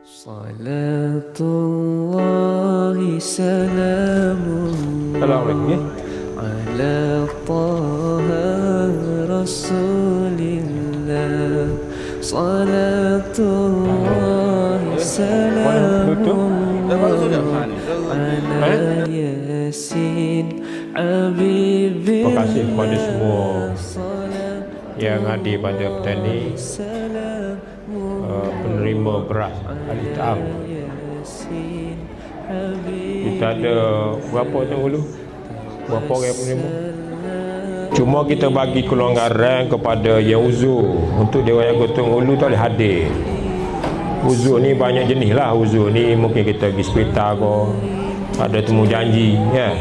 Salatullahi Assalamualaikum. salamullah ala taha rasulillah. Salatullahi salamullah ala yasin habibillah. Terima kasih kepada semua yang hadir pada petani, penerima beras Al-It'am. Kita ada berapa tahun dulu? Berapa orang yang penerima? Cuma kita bagi kelonggaran kepada yang uzur. Untuk Dewan Gotong Ulu tu boleh hadir. Uzur ni banyak jenis lah. Uzur ni mungkin kita pergi hospital ke, ada temu janji ya.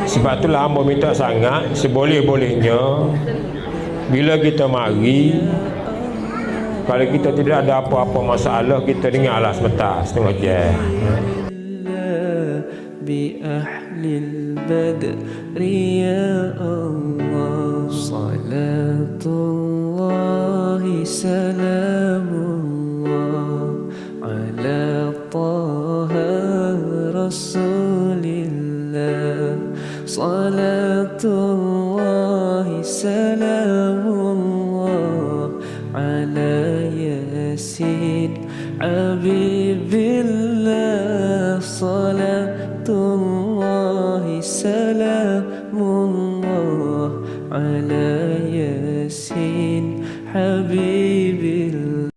Sebab itulah hamba minta sangat seboleh-bolehnya bila kita mari, kalau kita tidak ada apa-apa masalah, kita dengarlah sebentar setengah jam. Bi ahlil badri ya Allah. Salatullahi salamullah ala taha rasulillah. Salatullahi salamullah ala yasin habibillah. Salatullahi salamullah ala